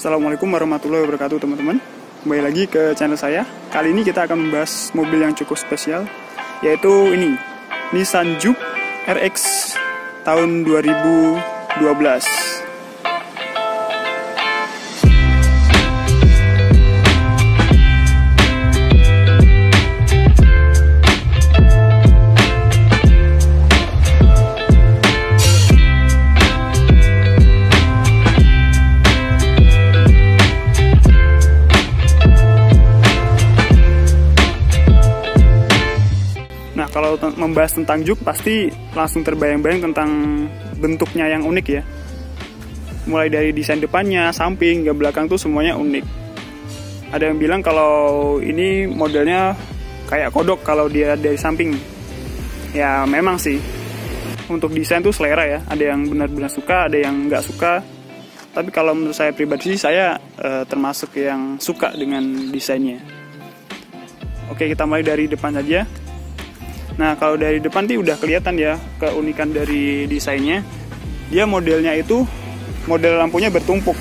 Assalamualaikum warahmatullahi wabarakatuh teman-teman. Kembali lagi ke channel saya. Kali ini kita akan membahas mobil yang cukup spesial, yaitu ini Nissan Juke RX tahun 2012. Nah, kalau membahas tentang Juke pasti langsung terbayang-bayang tentang bentuknya yang unik ya. Mulai dari desain depannya, samping, hingga belakang tuh semuanya unik. Ada yang bilang kalau ini modelnya kayak kodok kalau dia dari samping. Ya memang sih, untuk desain tuh selera ya. Ada yang benar-benar suka, ada yang nggak suka. Tapi kalau menurut saya pribadi sih, saya termasuk yang suka dengan desainnya. Oke, kita mulai dari depan saja. Nah, kalau dari depan sih udah kelihatan ya keunikan dari desainnya. Dia modelnya itu, model lampunya bertumpuk,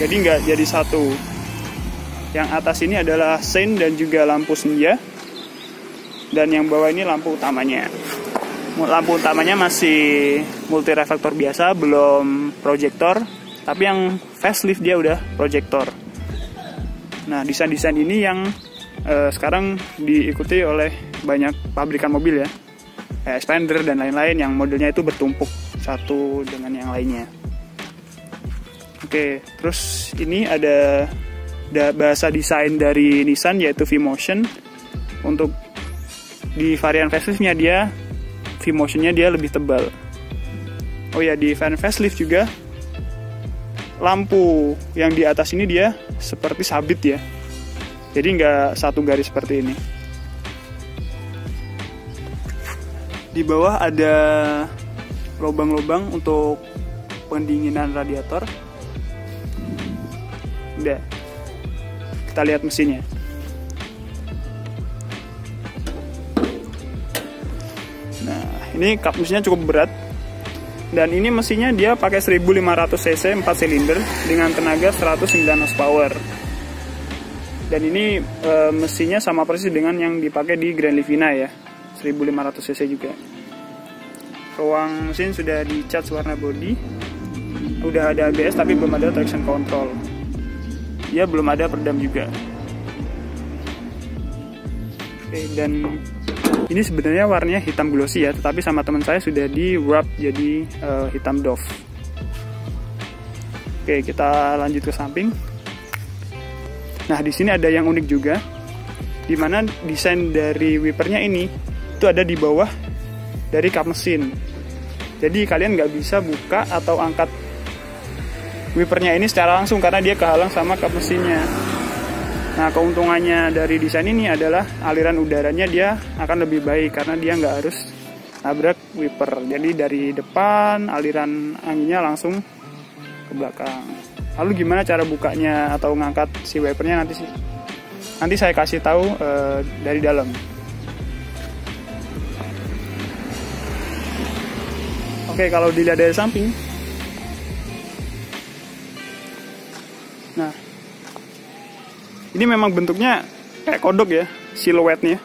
jadi nggak jadi satu. Yang atas ini adalah sein dan juga lampu senja. Dan yang bawah ini lampu utamanya. Lampu utamanya masih multi reflektor biasa, belum proyektor. Tapi yang facelift dia udah proyektor. Nah, desain-desain ini yang sekarang diikuti oleh banyak pabrikan mobil ya, Expander dan lain-lain yang modelnya itu bertumpuk satu dengan yang lainnya. Oke, terus ini ada bahasa desain dari Nissan yaitu V-Motion. Untuk di varian faceliftnya dia V-Motionnya dia lebih tebal. Oh ya, di varian facelift juga lampu yang di atas ini dia seperti sabit ya. Jadi nggak satu garis seperti ini. Di bawah ada lubang-lubang untuk pendinginan radiator. Udah. Kita lihat mesinnya. Nah, ini kap mesinnya cukup berat. Dan ini mesinnya dia pakai 1500 cc 4 silinder dengan tenaga 109 horsepower. Dan ini mesinnya sama persis dengan yang dipakai di Grand Livina ya, 1500 cc juga. Ruang mesin sudah dicat warna body. Udah ada ABS tapi belum ada traction control. Dia belum ada peredam juga. Oke, dan ini sebenarnya warnanya hitam glossy ya, tetapi sama teman saya sudah di wrap jadi hitam doff. Oke, kita lanjut ke samping. Nah, di sini ada yang unik juga, di mana desain dari wipernya ini itu ada di bawah dari kap mesin. Jadi kalian nggak bisa buka atau angkat wipernya ini secara langsung karena dia kehalang sama kap mesinnya. Nah, keuntungannya dari desain ini adalah aliran udaranya dia akan lebih baik karena dia nggak harus nabrak wiper. Jadi dari depan aliran anginnya langsung ke belakang. Lalu gimana cara bukanya atau ngangkat si wipernya nanti saya kasih tahu dari dalam. Oke, kalau dilihat dari samping. Nah, ini memang bentuknya kayak kodok ya, siluetnya.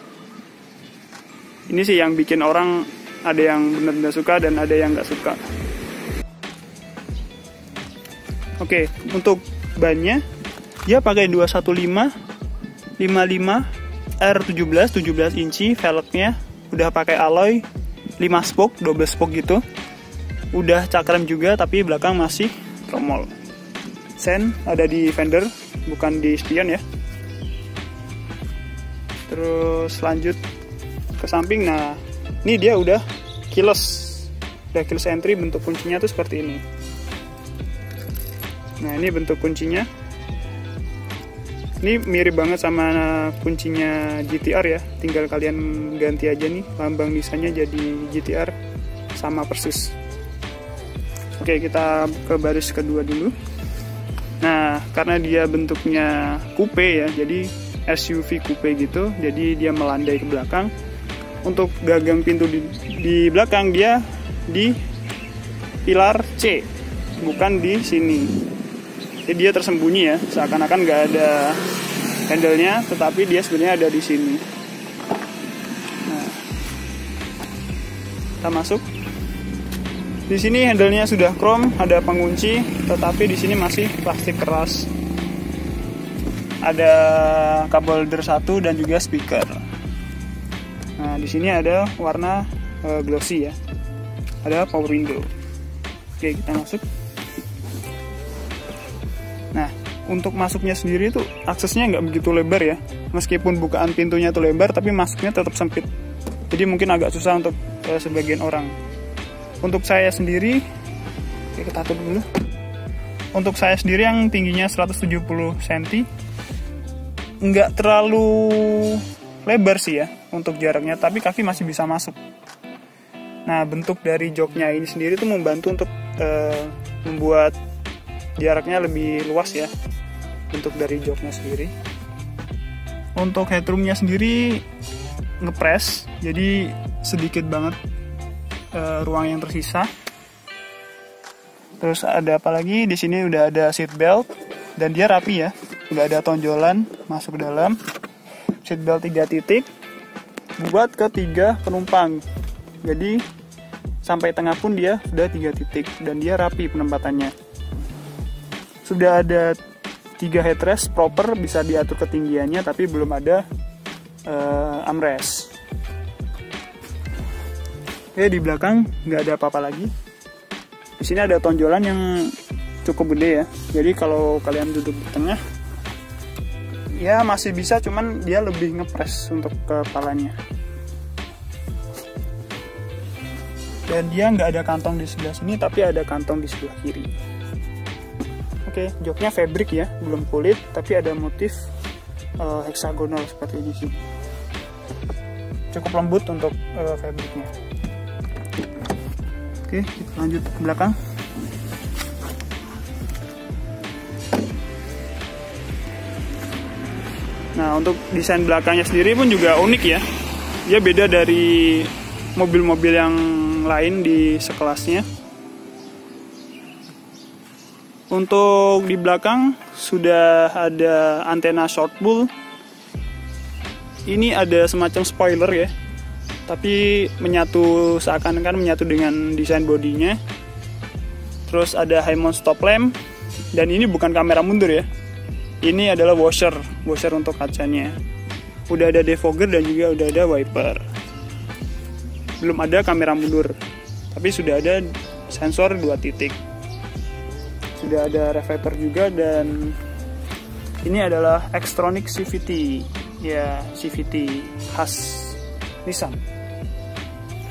Ini sih yang bikin orang ada yang benar-benar suka dan ada yang nggak suka. Oke, untuk bannya dia pakai 215 55 R17 17 inci, velgnya udah pakai alloy 5 spoke, double spoke gitu. Udah cakram juga tapi belakang masih tromol. Sen ada di fender, bukan di spion ya. Terus lanjut ke samping. Nah, ini dia udah keyless entry, bentuk kuncinya tuh seperti ini. Nah, ini bentuk kuncinya. Ini mirip banget sama kuncinya GTR ya. Tinggal kalian ganti aja nih lambang desainnya jadi GTR, sama persis. Oke, kita ke baris kedua dulu. Nah, karena dia bentuknya coupe ya, jadi SUV coupe gitu, jadi dia melandai ke belakang. Untuk gagang pintu di belakang dia di pilar C, bukan di sini. Jadi dia tersembunyi ya, seakan-akan nggak ada handle-nya, tetapi dia sebenarnya ada di sini. Nah, kita masuk. Di sini handle-nya sudah chrome, ada pengunci, tetapi di sini masih plastik keras. Ada kabel holder 1 dan juga speaker. Nah, di sini ada warna glossy ya. Ada power window. Oke, kita masuk. Nah, untuk masuknya sendiri tuh aksesnya nggak begitu lebar ya. Meskipun bukaan pintunya tuh lebar, tapi masuknya tetap sempit. Jadi mungkin agak susah untuk sebagian orang. Untuk saya sendiri, oke, kita tutup dulu. Untuk saya sendiri yang tingginya 170 cm, nggak terlalu lebar sih ya untuk jaraknya, tapi kaki masih bisa masuk. Nah, bentuk dari joknya ini sendiri tuh membantu untuk membuat jaraknya lebih luas ya, bentuk dari joknya sendiri. Untuk headroomnya sendiri ngepres, jadi sedikit banget ruang yang tersisa. Terus ada apa lagi? Di sini udah ada seat belt dan dia rapi ya, nggak ada tonjolan masuk ke dalam. Seat belt 3 titik buat ke 3 penumpang. Jadi sampai tengah pun dia sudah 3 titik dan dia rapi penempatannya. Sudah ada 3 headrest proper, bisa diatur ketinggiannya, tapi belum ada armrest. Oke, di belakang nggak ada apa-apa lagi. Di sini ada tonjolan yang cukup gede ya. Jadi kalau kalian duduk di tengah, ya masih bisa, cuman dia lebih ngepres untuk kepalanya. Dan dia nggak ada kantong di sebelah sini, tapi ada kantong di sebelah kiri. Oke, joknya fabric ya, belum kulit, tapi ada motif heksagonal seperti ini sih. Cukup lembut untuk fabricnya. Oke, kita lanjut ke belakang. Nah, untuk desain belakangnya sendiri pun juga unik ya. Dia beda dari mobil-mobil yang lain di sekelasnya. Untuk di belakang sudah ada antena short bull. Ini ada semacam spoiler ya, tapi menyatu, seakan-akan menyatu dengan desain bodinya. Terus ada high mount stop lamp, dan ini bukan kamera mundur ya. Ini adalah washer untuk kacanya. Udah ada defogger dan juga udah ada wiper. Belum ada kamera mundur, tapi sudah ada sensor 2 titik. Sudah ada reflektor juga, dan ini adalah Xtronic CVT. Ya, CVT khas Nissan.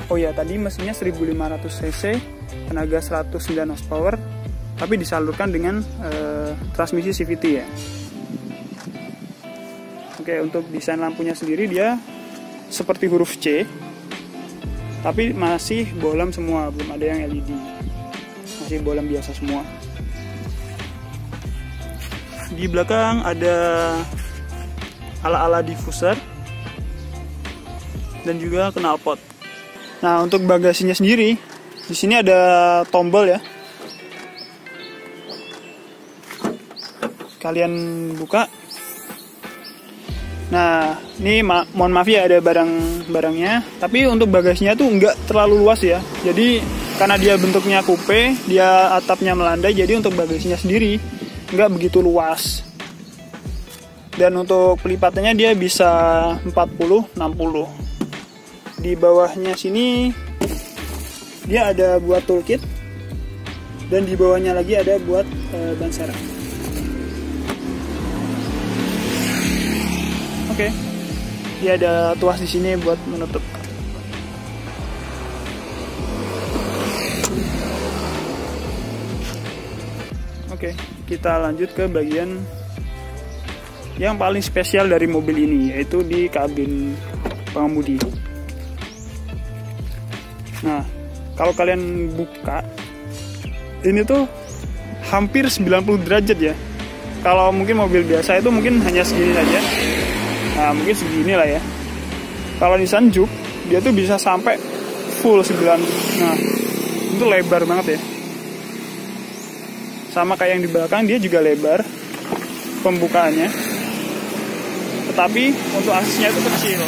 Oh ya, tadi mesinnya 1500 cc, tenaga 109 horsepower, tapi disalurkan dengan transmisi CVT ya. Oke, untuk desain lampunya sendiri dia seperti huruf C, tapi masih bohlam semua, belum ada yang LED. Masih bohlam biasa semua. Di belakang ada ala-ala diffuser dan juga knalpot. Nah, untuk bagasinya sendiri, di sini ada tombol ya. Kalian buka. Nah, ini mohon maaf ya, ada barang-barangnya, tapi untuk bagasinya tuh nggak terlalu luas ya. Jadi karena dia bentuknya coupe, dia atapnya melandai, jadi untuk bagasinya sendiri nggak begitu luas. Dan untuk pelipatannya dia bisa 40-60. Di bawahnya sini dia ada buat toolkit, dan di bawahnya lagi ada buat ban serep. Oke, dia ada tuas di sini buat menutup. Oke, kita lanjut ke bagian yang paling spesial dari mobil ini, yaitu di kabin pengemudi. Nah, kalau kalian buka, ini tuh hampir 90 derajat ya. Kalau mungkin mobil biasa itu mungkin hanya segini saja. Nah, mungkin segini lah ya. Kalau Nissan Juke, dia tuh bisa sampai full 9. Nah, itu lebar banget ya. Sama kayak yang di belakang, dia juga lebar pembukaannya, tetapi untuk aksesnya itu kecil.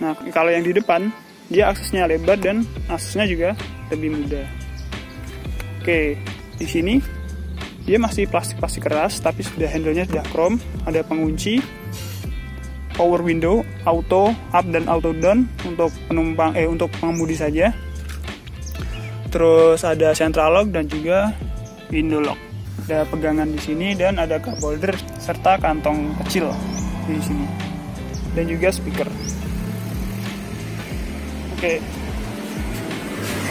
Nah, kalau yang di depan, dia aksesnya lebar dan aksesnya juga lebih mudah. Oke, di sini dia masih plastik keras, tapi sudah handle-nya sudah chrome, ada pengunci, power window, auto up dan auto down untuk penumpang untuk pengemudi saja. Terus ada central lock dan juga window lock. Ada pegangan di sini dan ada cup holder serta kantong kecil di sini. Dan juga speaker. Oke.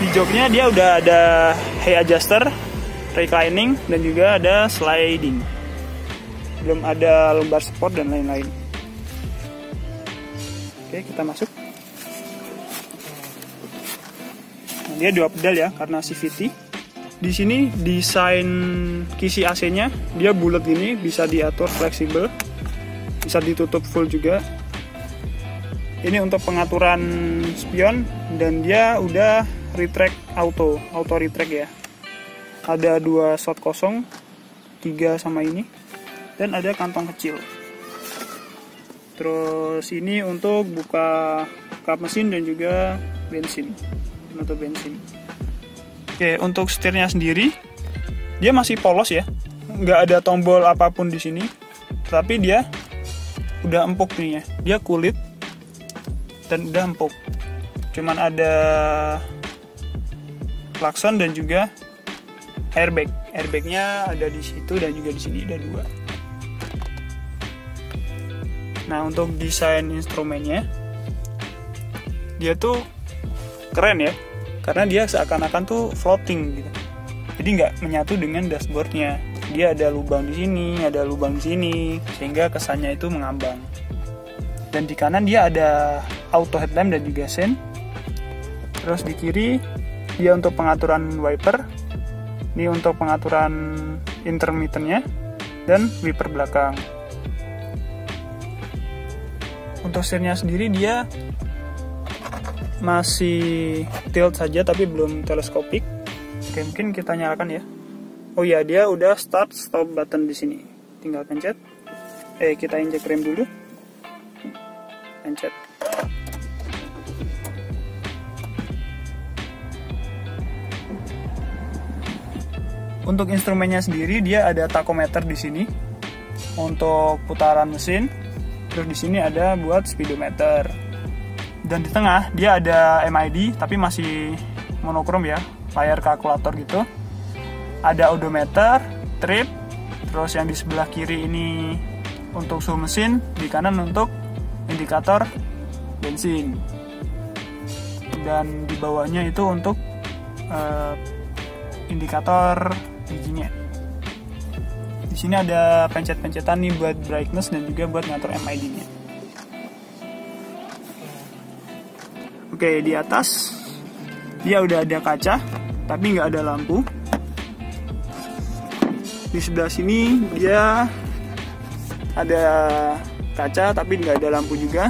Di joknya dia udah ada hay adjuster, reclining dan juga ada sliding. Belum ada lumbar support dan lain-lain. Oke, kita masuk. Nah, dia dua pedal ya karena CVT. Di sini desain kisi AC-nya dia bulat gini, bisa diatur fleksibel, bisa ditutup full juga. Ini untuk pengaturan spion dan dia udah retract auto retract ya. Ada 2 slot kosong, 3 sama ini, dan ada kantong kecil. Terus ini untuk buka kap mesin dan juga bensin, penutup bensin. Oke, untuk setirnya sendiri dia masih polos ya, nggak ada tombol apapun di sini, tapi dia udah empuk nih ya, dia kulit dan udah empuk. Cuman ada klakson dan juga airbag. Airbagnya ada di situ dan juga di sini ada 2. Nah, untuk desain instrumennya dia tuh keren ya, karena dia seakan-akan tuh floating gitu. Jadi nggak menyatu dengan dashboardnya. Dia ada lubang di sini, ada lubang di sini, sehingga kesannya itu mengambang. Dan di kanan dia ada auto headlamp dan juga sen. Terus di kiri dia untuk pengaturan wiper. Ini untuk pengaturan intermittennya dan wiper belakang. Untuk setirnya sendiri dia masih tilt saja tapi belum teleskopik. Oke, mungkin kita nyalakan ya. Oh iya, dia udah start stop button di sini. Tinggal pencet. Kita injek rem dulu. Pencet. Untuk instrumennya sendiri dia ada tachometer di sini untuk putaran mesin. Terus di sini ada buat speedometer. Dan di tengah dia ada MID tapi masih monokrom ya, layar kalkulator gitu. Ada odometer, trip, terus yang di sebelah kiri ini untuk suhu mesin, di kanan untuk indikator bensin. Dan di bawahnya itu untuk indikator giginya. Di sini ada pencet-pencetan nih buat brightness dan juga buat ngatur MID-nya. Oke, di atas dia udah ada kaca tapi nggak ada lampu. Di sebelah sini dia ada kaca tapi nggak ada lampu juga.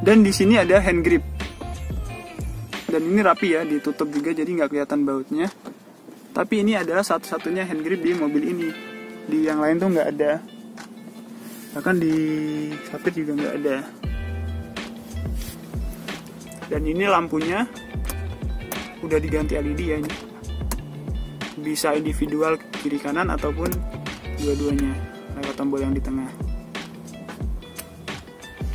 Dan di sini ada hand grip. Dan ini rapi ya, ditutup juga jadi nggak kelihatan bautnya. Tapi ini adalah satu-satunya hand grip di mobil ini. Di yang lain tuh nggak ada. Bahkan di sapit juga nggak ada. Dan ini lampunya udah diganti LED ya ini. Bisa individual kiri kanan ataupun dua-duanya lewat tombol yang di tengah.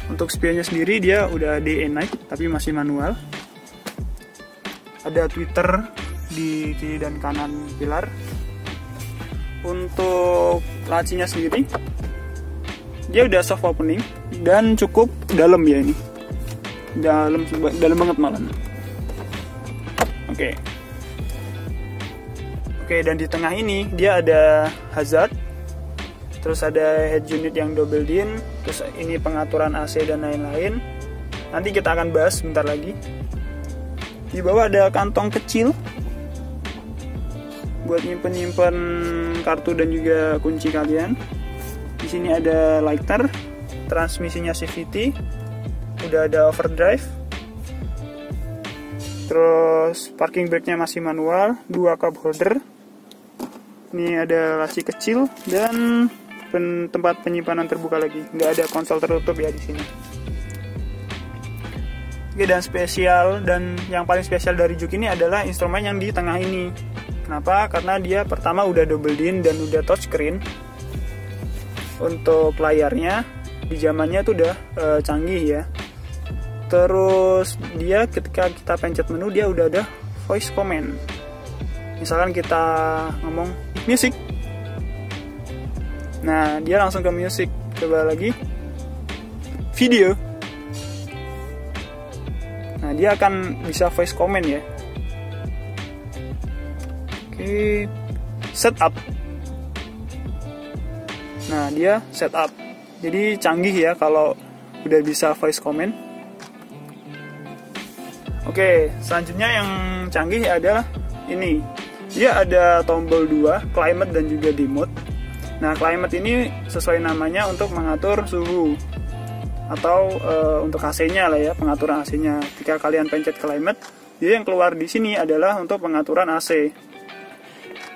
Untuk spionnya sendiri dia udah day and night tapi masih manual. Ada tweeter di kiri dan kanan pilar. Untuk lacinya sendiri dia udah soft opening dan cukup dalam ya ini. Dalam banget malah. Oke, dan di tengah ini dia ada hazard, terus ada head unit yang double din, terus ini pengaturan AC dan lain-lain. Nanti kita akan bahas sebentar lagi. Di bawah ada kantong kecil buat nyimpen kartu dan juga kunci kalian. Di sini ada lighter, transmisinya CVT. Udah ada overdrive. Terus parking brake-nya masih manual, 2 cup holder. Ini ada laci kecil dan tempat penyimpanan terbuka lagi. Nggak ada konsol tertutup ya di sini. Oke, dan spesial dan yang paling spesial dari Juke ini adalah instrumen yang di tengah ini. Kenapa? Karena dia pertama udah double din dan udah touchscreen. Untuk layarnya di zamannya tuh udah canggih ya. Terus dia ketika kita pencet menu dia udah ada voice command. Misalkan kita ngomong music. Nah, dia langsung ke music. Coba lagi video. Nah, dia akan bisa voice command ya. Oke, setup. Nah, dia setup. Jadi canggih ya kalau udah bisa voice command. Oke, selanjutnya yang canggih adalah ini. Dia ada tombol 2, climate dan juga demode. Nah, climate ini sesuai namanya untuk mengatur suhu atau untuk AC-nya lah ya, pengaturan AC-nya. Jika kalian pencet climate, dia yang keluar di sini adalah untuk pengaturan AC.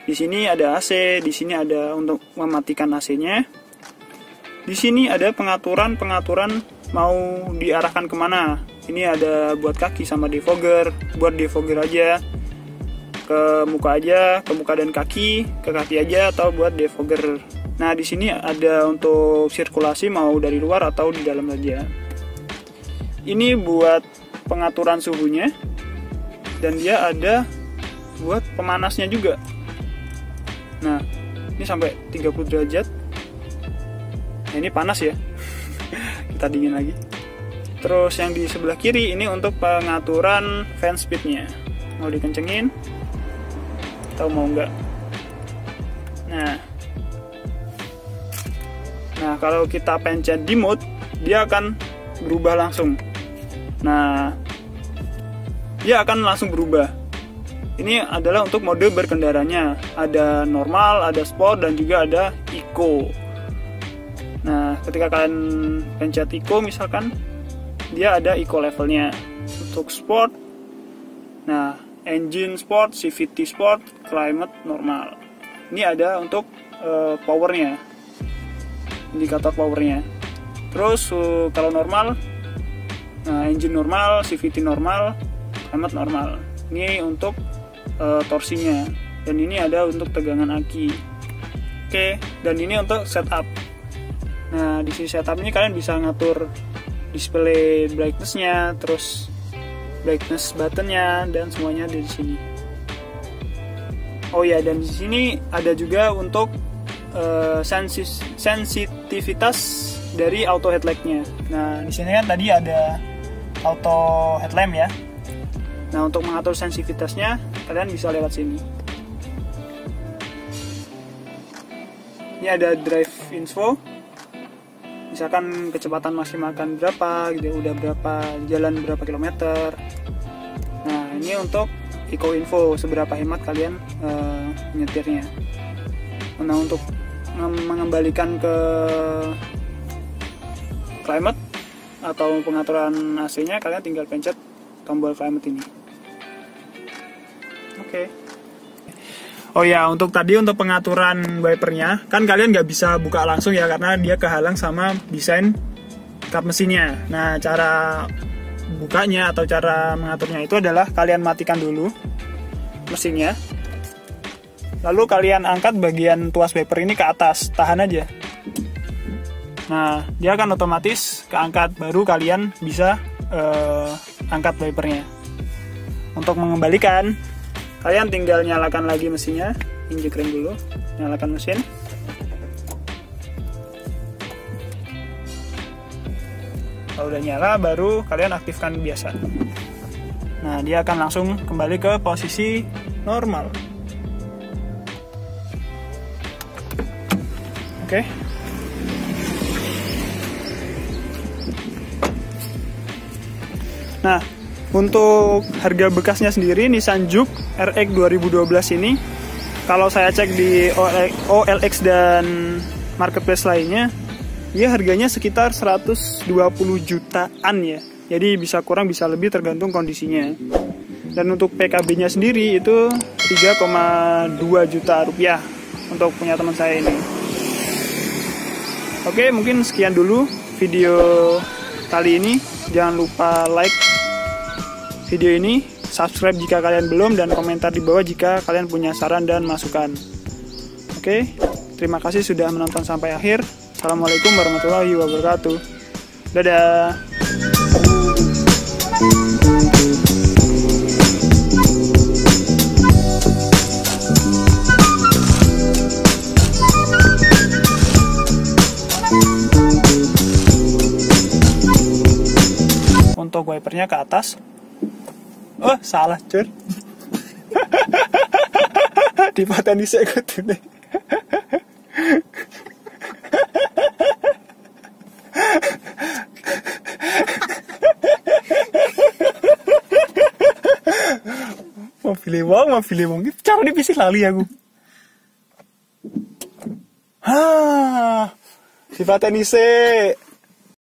Di sini ada AC, di sini ada untuk mematikan AC-nya. Di sini ada pengaturan mau diarahkan kemana. Ini ada buat kaki sama defogger, buat defogger aja, ke muka aja, ke muka dan kaki, ke kaki aja, atau buat defogger. Nah, di sini ada untuk sirkulasi mau dari luar atau di dalam saja. Ini buat pengaturan suhunya, dan dia ada buat pemanasnya juga. Nah, ini sampai 30 derajat. Nah, ini panas ya. Kita dingin lagi. Terus yang di sebelah kiri ini untuk pengaturan fan speednya. Mau dikencengin atau mau enggak. Nah, kalau kita pencet di mode, dia akan berubah langsung. Nah, dia akan langsung berubah. Ini adalah untuk mode berkendaranya. Ada normal, ada sport, dan juga ada eco. Nah, ketika kalian pencet eco misalkan, dia ada eco levelnya. Untuk sport, nah, engine sport, CVT sport, climate normal. Ini ada untuk powernya, indikator powernya. Terus kalau normal, nah, engine normal, CVT normal, climate normal. Ini untuk torsinya, dan ini ada untuk tegangan aki. Oke, dan ini untuk setup. Nah, di sini setup ini kalian bisa ngatur display brightness-nya, terus brightness buttonnya, dan semuanya ada di sini. Oh ya, dan di sini ada juga untuk sensitivitas dari auto headlight-nya. Nah, di sini kan tadi ada auto headlamp ya. Nah, untuk mengatur sensitivitasnya kalian bisa lewat sini. Ini ada drive info. Misalkan kecepatan maksimalkan berapa, gitu, udah berapa, jalan berapa kilometer. Nah, ini untuk eco info, seberapa hemat kalian nyetirnya. Nah, untuk mengembalikan ke climate atau pengaturan AC-nya, kalian tinggal pencet tombol climate ini. Oke. Oh ya, untuk pengaturan wipernya, kan kalian nggak bisa buka langsung ya, karena dia kehalang sama desain kap mesinnya. Nah, cara bukanya atau cara mengaturnya itu adalah kalian matikan dulu mesinnya, lalu kalian angkat bagian tuas wiper ini ke atas, tahan aja. Nah, dia akan otomatis keangkat, baru kalian bisa angkat wipernya. Untuk mengembalikan, kalian tinggal nyalakan lagi mesinnya, injek rem dulu, nyalakan mesin. Kalau udah nyala, baru kalian aktifkan biasa. Nah, dia akan langsung kembali ke posisi normal. Oke. Nah, untuk harga bekasnya sendiri, Nissan Juke RX 2012 ini, kalau saya cek di OLX dan marketplace lainnya, ya harganya sekitar 120 jutaan ya. Jadi bisa kurang bisa lebih tergantung kondisinya. Dan untuk PKB-nya sendiri itu 3,2 juta rupiah untuk punya teman saya ini. Oke, mungkin sekian dulu video kali ini. Jangan lupa like video ini, subscribe jika kalian belum, dan komentar di bawah jika kalian punya saran dan masukan. Oke, terima kasih sudah menonton sampai akhir. Assalamualaikum warahmatullahi wabarakatuh. Dadah. Untuk wipernya ke atas. Oh, salah, cur. Dipateni sik kudune. Mau pilih wong. Cara dipisih lali aku. Dipateni sik.